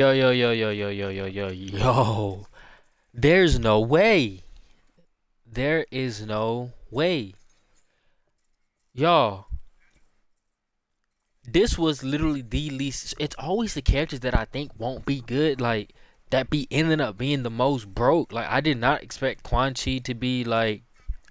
Yo, yo, yo, yo, yo, yo, yo, yo, yo. There's no way. There is no way. Y'all, this was literally the least. It's always the characters that I think won't be good, like, that be ending up being the most broke. Like, I did not expect Quan Chi to be, like,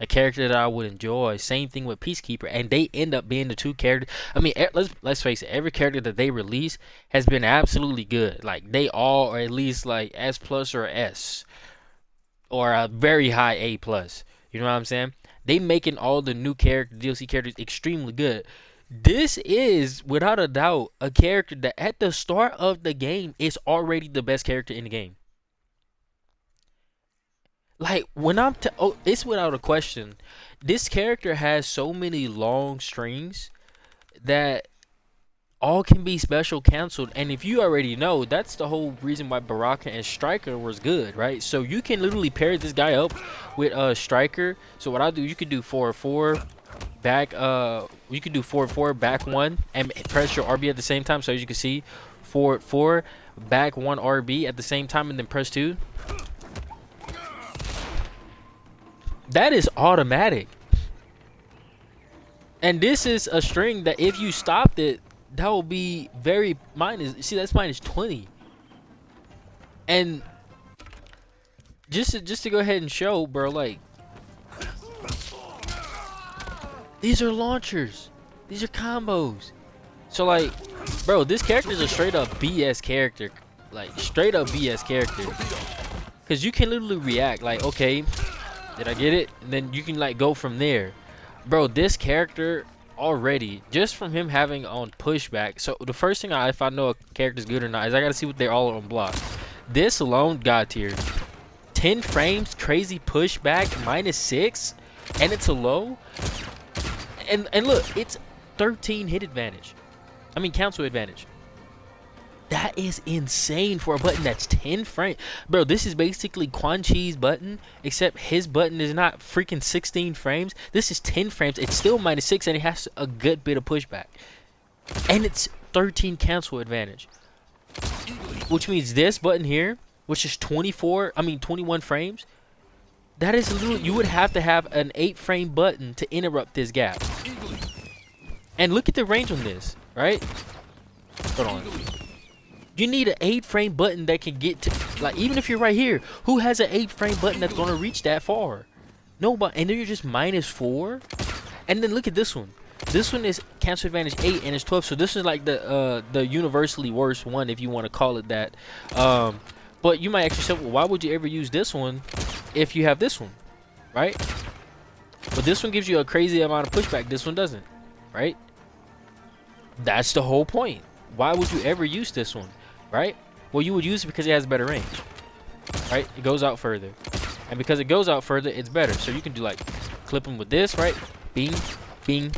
a character that I would enjoy. Same thing with Peacekeeper, and they end up being the two characters. I mean, let's face it. Every character that they release has been absolutely good. Like, they all are at least like S plus or S, or a very high A plus. You know what I'm saying? They making all the new character DLC characters extremely good. This is without a doubt a character that at the start of the game is already the best character in the game. Like, oh, it's without a question. This character has so many long strings that all can be special canceled. And if you already know, that's the whole reason why Baraka and Striker was good, right? So you can literally pair this guy up with Striker. So what I do, you could do 4-4 back, you could do 4-4 back one and press your RB at the same time. So as you can see, 4-4 back one RB at the same time, and then press 2. That is automatic. And this is a string that if you stopped it, that will be very minus. See, that's minus 20. And just to go ahead and show, bro, like, these are launchers. These are combos. So, like, bro, this character is a straight up BS character. Like, straight up BS character. Because you can literally react, like, okay, did I get it? And then you can, like, go from there. Bro, this character already, just from him having on pushback. So the first thing if I know a character's good or not is I gotta see what they're all on block. This alone, God tier. 10 frames, crazy pushback, -6, and it's a low. And look, it's 13 hit advantage. I mean, council advantage. That is insane for a button that's 10 frames. Bro, this is basically Quan Chi's button, except his button is not freaking 16 frames. This is 10 frames. It's still -6, and it has a good bit of pushback. And it's 13 cancel advantage. Which means this button here, which is 21 frames, that is literally, you would have to have an 8-frame button to interrupt this gap. And look at the range on this, right? Hold on. You need an 8-frame button that can get to, like, even if you're right here, who has an 8-frame button that's gonna reach that far? Nobody. And then you're just -4. And then look at this one. This one is cancel advantage 8 and it's 12. So this is like the universally worst one, if you want to call it that. But you might ask yourself, well, why would you ever use this one if you have this one, right? But this one gives you a crazy amount of pushback. This one doesn't, right? That's the whole point. Why would you ever use this one? Right? Well, you would use it because it has better range, right? It goes out further, and because it goes out further, it's better. So you can do, like, clip them with this, right? Bing, bing,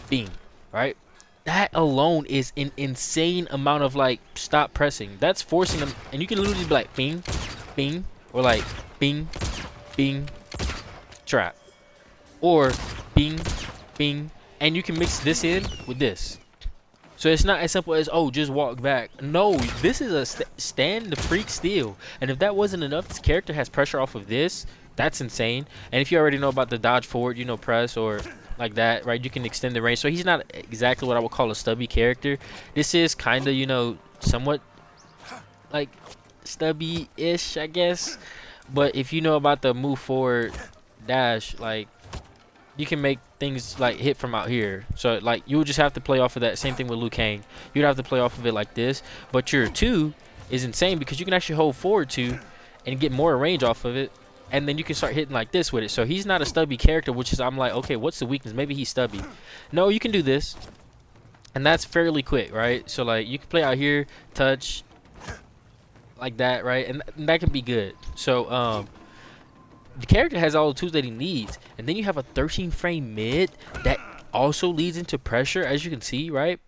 bing, right? That alone is an insane amount of, like, stop pressing. That's forcing them, and you can literally be like bing, bing, or like bing, bing, trap, or bing, bing, and you can mix this in with this. So it's not as simple as, oh, just walk back. No, this is a stand the freak steal. And if that wasn't enough, this character has pressure off of this. That's insane. And if you already know about the dodge forward, you know, press or like that, right? You can extend the range. So he's not exactly what I would call a stubby character. This is kind of, you know, somewhat like stubby-ish, I guess. But if you know about the move forward dash, like, you can make things like hit from out here. So, like, you would just have to play off of that. Same thing with Liu Kang. You'd have to play off of it like this. But your 2 is insane because you can actually hold forward 2 and get more range off of it. And then you can start hitting like this with it. So he's not a stubby character, which is, I'm like, okay, what's the weakness? Maybe he's stubby. No, you can do this. And that's fairly quick, right? So, like, you can play out here, touch, like that, right? And that can be good. So, the character has all the tools that he needs, and then you have a 13-frame mid that also leads into pressure, as you can see, right?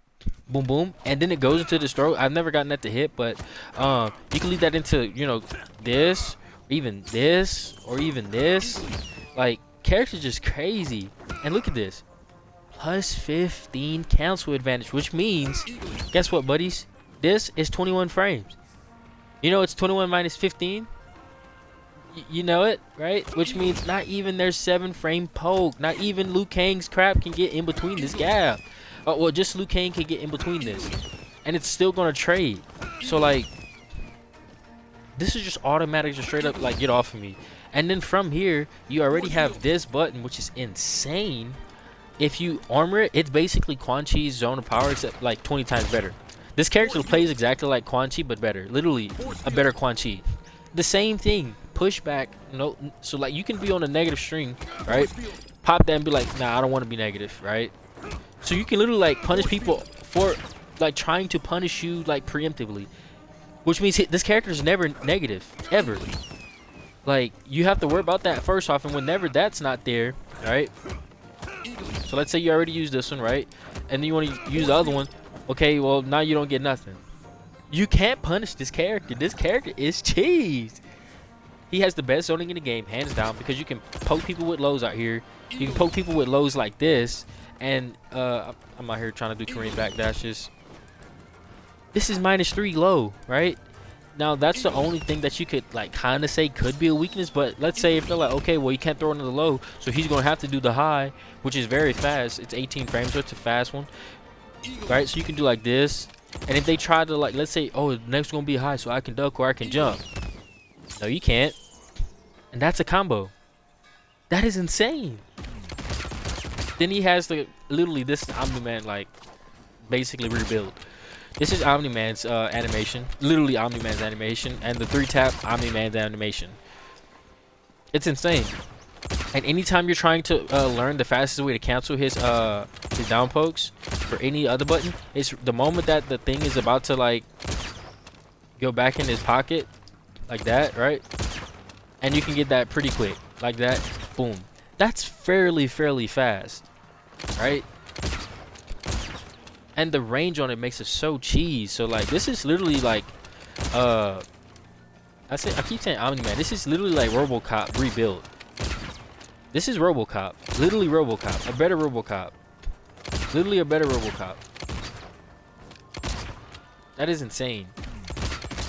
Boom, boom, and then it goes into the stroke. I've never gotten that to hit, but you can lead that into, you know, this, or even this, or even this. Like, character's just crazy. And look at this, +15 cancel advantage, which means, guess what, buddies? This is 21 frames. You know it's 21 minus 15. You know it, right? Which means not even their 7-frame poke, not even Liu Kang's crap can get in between this gap. Well, just Liu Kang can get in between this, and it's still gonna trade. So like, this is just automatic, just straight up like get off of me. And then from here, you already have this button, which is insane. If you armor it, it's basically Quan Chi's Zone of Power, except like 20 times better. This character plays exactly like Quan Chi, but better. Literally, a better Quan Chi. The same thing. Pushback. No, so like you can be on a negative string, right? Pop that and be like, nah, I don't want to be negative, right? So you can literally like punish people for like trying to punish you like preemptively, which means this character is never negative ever. Like you have to worry about that first off, and whenever that's not there, right? So let's say you already used this one, right? And then you want to use the other one. Okay, well now you don't get nothing. You can't punish this character. This character is cheese. He has the best zoning in the game, hands down, because you can poke people with lows out here. You can poke people with lows like this, and I'm out here trying to do Korean backdashes. This is -3 low, right? Now that's the only thing that you could like kind of say could be a weakness, but let's say if they're like, okay, well you can't throw another low, so he's gonna have to do the high, which is very fast. It's 18 frames, so it's a fast one, right? So you can do like this, and if they try to like, let's say, oh, the next gonna be high, so I can duck or I can jump. No, you can't. And that's a combo. That is insane. Then he has the literally this Omni-Man like basically rebuild. This is Omni-Man's animation, literally Omni-Man's animation, and the 3-tap Omni-Man's animation. It's insane. And anytime you're trying to learn the fastest way to cancel his down pokes for any other button, it's the moment that the thing is about to like go back in his pocket, like that, right? And you can get that pretty quick, like that, boom. That's fairly fast, right? And the range on it makes it so cheese. So like this is literally like I keep saying Omni-Man. This is literally like RoboCop rebuilt. This is RoboCop, literally RoboCop, a better RoboCop, literally a better RoboCop. That is insane.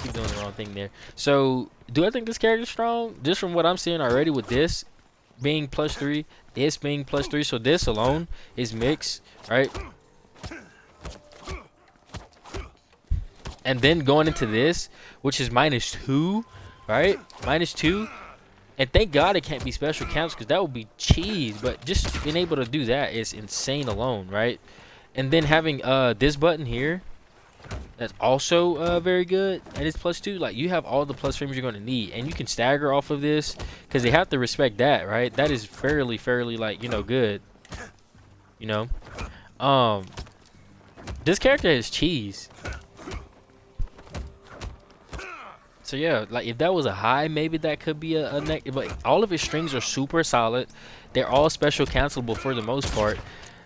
Keep doing the wrong thing there. So do I think this character is strong? Just from what I'm seeing already with this being +3, this being +3, so this alone is mixed, right? And then going into this, which is -2, right? -2. And thank God it can't be special counts, because that would be cheese. But just being able to do that is insane alone, right? And then having this button here, that's also very good, and it's +2. Like you have all the plus frames you're going to need, and you can stagger off of this because they have to respect that, right? That is fairly like, you know, good, you know. This character is cheese. So yeah, like if that was a high, maybe that could be a negative, but all of his strings are super solid. They're all special cancelable for the most part.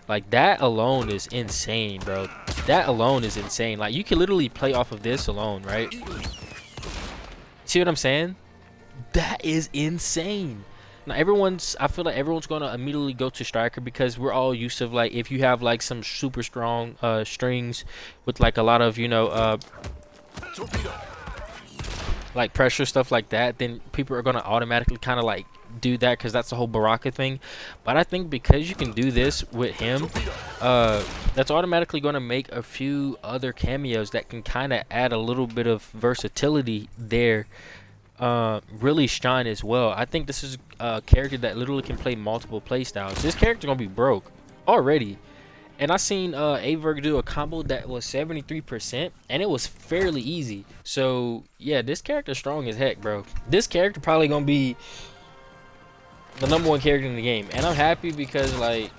Like that alone is insane, bro. That alone is insane. Like you can literally play off of this alone, right? See what I'm saying? That is insane. Now I feel like everyone's gonna immediately go to striker, because we're all used to like if you have like some super strong strings with like a lot of, you know, like pressure stuff like that, then people are gonna automatically kind of like do that because that's the whole Baraka thing. But I think because you can do this with him, that's automatically going to make a few other cameos that can kind of add a little bit of versatility there, really shine as well. I think this is a character that literally can play multiple play styles. This character gonna be broke already. And I seen Averg do a combo that was 73%, and it was fairly easy. So yeah, this character's strong as heck, bro. This character probably gonna be the #1 character in the game, and I'm happy because like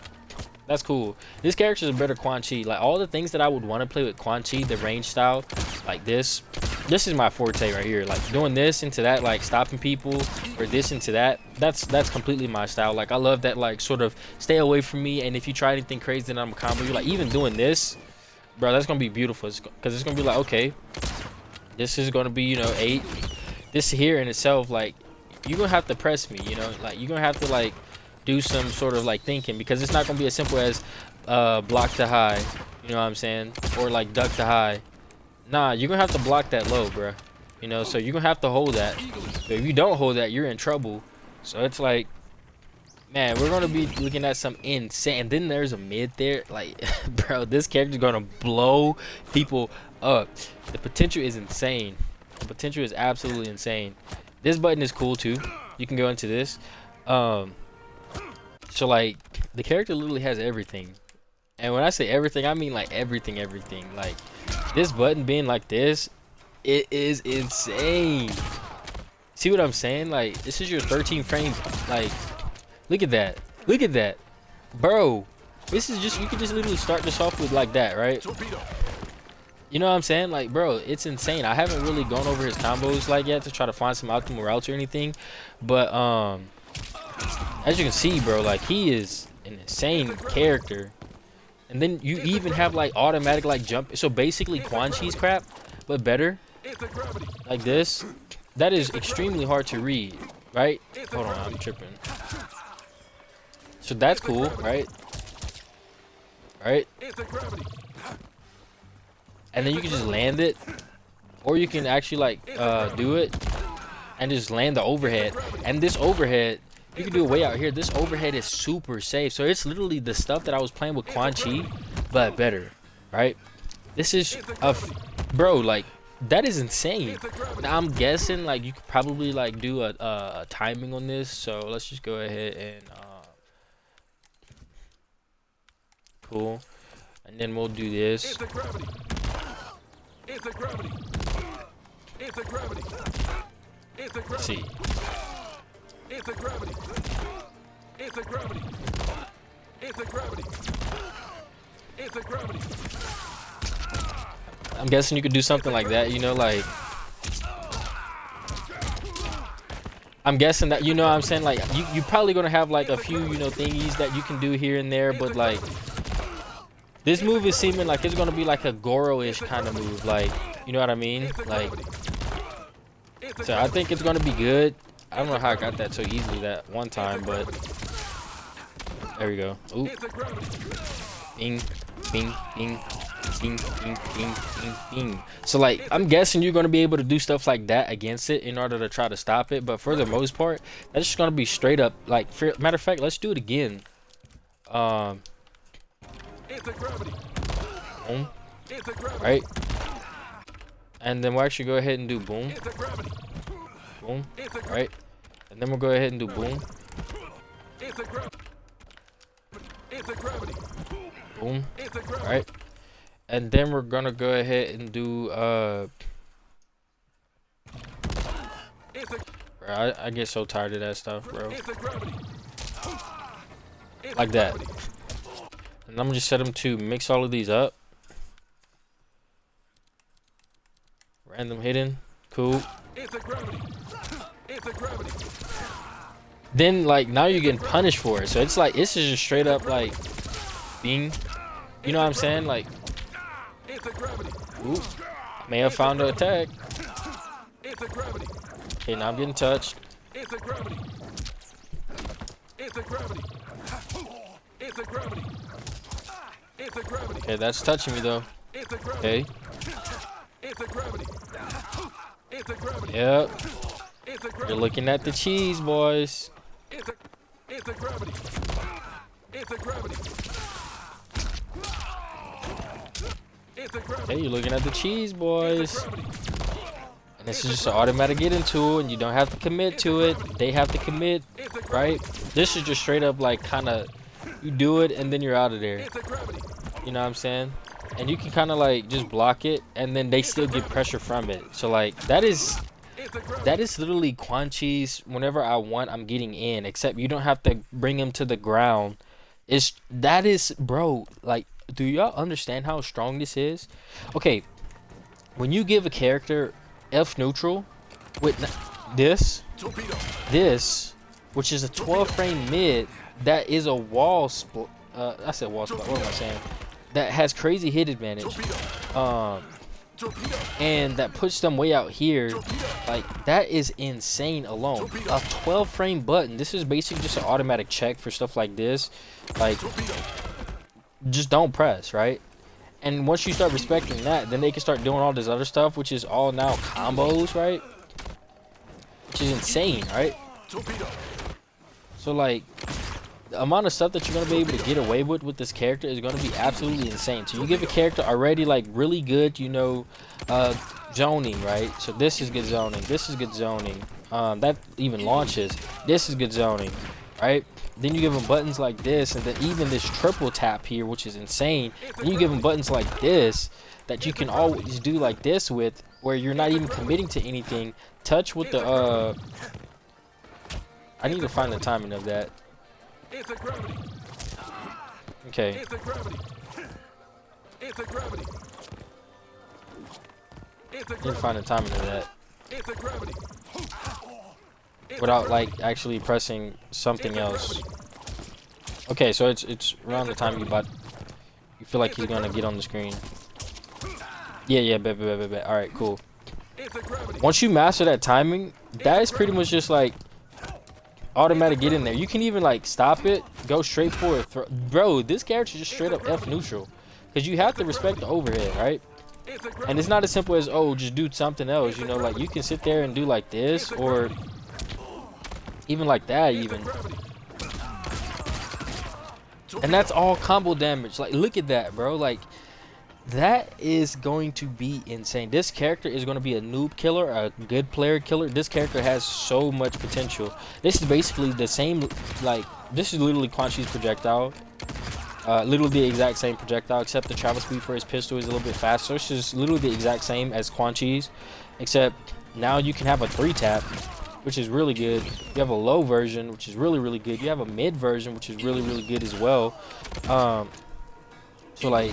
that's cool. This character is a better Quan Chi. Like all the things that I would want to play with Quan Chi, the range style, like this is my forte right here. Like doing this into that, like stopping people, or this into that. That's completely my style. Like I love that, like sort of stay away from me, and if you try anything crazy, then I'm a combo you. Like even doing this, bro, that's gonna be beautiful, because it's gonna be like, okay, this is gonna be, you know, 8. This here in itself, like you're gonna have to press me, you know, like you're gonna have to like do some sort of like thinking, because it's not gonna be as simple as block to high, you know what I'm saying, or like duck to high. Nah, you're gonna have to block that low, bro. You know, so you're gonna have to hold that. But if you don't hold that, you're in trouble. So it's like, man, we're gonna be looking at some insane. And then there's a mid there, like, bro, this character's gonna blow people up. The potential is insane. The potential is absolutely insane. This button is cool too. You can go into this. So like, the character literally has everything. And when I say everything, I mean like everything. Like, this button being like this, it is insane. See what I'm saying? Like, this is your 13 frame. Like, look at that. Look at that, bro. This is just, you can just literally start this off with like that, right? You know what I'm saying? Like, bro, it's insane. I haven't really gone over his combos like yet to try to find some optimal routes or anything, but as you can see, bro, like, he is an insane character. And then you even have like automatic like jump. So basically Quan Chi's crap, but better. Like this. That is extremely hard to read, right? Hold on, I'm tripping. So that's cool, right? Right? And then you can just land it, or you can actually like do it and just land the overhead. And this overhead, you can do it way out here. This overhead is super safe. So it's literally the stuff that I was playing with Quan Chi, but better, right? This is bro, like, that is insane. Now I'm guessing like you could probably like do a timing on this. So let's just go ahead and cool. And then we'll do this. Let's see. I'm guessing you could do something like that, you know, like, I'm guessing that, you know what I'm saying, like, you probably gonna have like a few, you know, thingies that you can do here and there, but like, this move is seeming like it's gonna be like a Goro-ish kind of move, like, you know what I mean? Like, so I think it's gonna be good. I don't know how I got that so easily that one time, but there we go. Ooh. Bing, bing, bing, bing, bing, bing, bing, bing. So like, I'm guessing you're gonna be able to do stuff like that against it in order to try to stop it. But for the most part, that's just gonna be straight up like. Matter of fact, let's do it again. Boom. Right. And then we'll actually go ahead and do boom. Boom. Right. And then we'll go ahead and do boom. Boom. Right. And then we're gonna go ahead and do bro, I get so tired of that stuff, bro. Like that. And I'm gonna just set them to mix all of these up. Random hidden. Cool. Then like, now you're getting punished for it. So it's like, this is just straight up like being, you know what I'm saying? Like, ooh, may have found an attack. Okay, now I'm getting touched. Okay, that's touching me though. Okay. Yep. You're looking at the cheese, boys. Hey, you're looking at the cheese, boys. And this is just an automatic get into it, and you don't have to commit to it. They have to commit, right? This is just straight up like kind of, you do it and then you're out of there. You know what I'm saying? And you can kind of like just block it, and then they still get pressure from it. So like, that is literally Quan Chi's. Whenever I want, I'm getting in. Except you don't have to bring him to the ground. That is, bro. Like, do y'all understand how strong this is? Okay, when you give a character F neutral with this, which is a 12 frame mid, that is a wall split. I said wall split. What am I saying? That has crazy hit advantage. And that puts them way out here. Like, that is insane alone. A 12 frame button. This is basically just an automatic check for stuff like this. Like, just don't press, right? And once you start respecting that, then they can start doing all this other stuff, which is all now combos, right? Which is insane, right? So like, the amount of stuff that you're gonna be able to get away with this character is gonna be absolutely insane. So you give a character already like really good, you know, zoning, right? So this is good zoning. This is good zoning. That even launches. This is good zoning, right? Then you give them buttons like this, and then even this triple tap here, which is insane. Then you give them buttons like this that you can always do like this with, where you're not even committing to anything. Touch with the I need to find the timing of that. Okay. Need to find the timing of that without like actually pressing something else. Okay, so it's around the time you feel like he's gonna get on the screen. Yeah, bet. All right, cool. Once you master that timing, that is pretty much just like automatic get in there. You can even like stop it, go straight for it. Bro, this character just straight up F neutral, because you have to respect the overhead, right? And it's not as simple as, oh, just do something else, you know, like you can sit there and do like this, or even like that even. And that's all combo damage. Like, look at that, bro. Like, that is going to be insane. This character is going to be a noob killer, a good player killer. This character has so much potential. This is basically the same, like, this is literally Quan Chi's projectile. Literally the exact same projectile, except the travel speed for his pistol is a little bit faster. It's just literally the exact same as Quan Chi's, except now you can have a 3-tap, which is really good. You have a low version, which is really good. You have a mid version, which is really good as well. So like,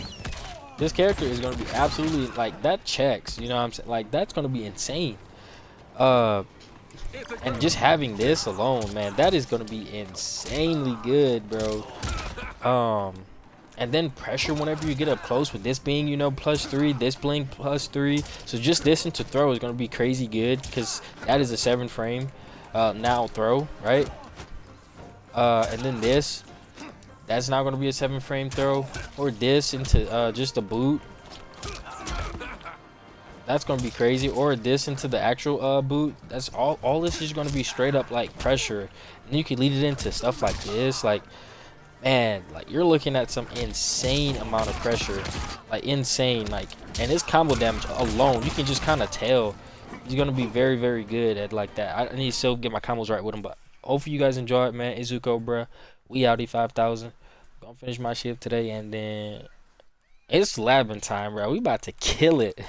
this character is going to be absolutely, like, that checks, you know what I'm saying? Like, that's going to be insane. And just having this alone, man, that is going to be insanely good, bro. And then pressure whenever you get up close, with this being, you know, +3, this being +3. So just this into throw is going to be crazy good, because that is a 7 frame now throw, right? And then this, that's not going to be a 7 frame throw. Or this into just a boot, that's going to be crazy. Or this into the actual boot. That's all this is going to be straight up like pressure. And you can lead it into stuff like this, like, man, like, you're looking at some insane amount of pressure, like insane. Like, and his combo damage alone, you can just kind of tell he's gonna be very good at like that. I need to still get my combos right with him, but hopefully you guys enjoy it, man. It's Zooko, bruh. We outie 5,000. Gonna finish my shift today, and then it's labbing time, bro. We about to kill it.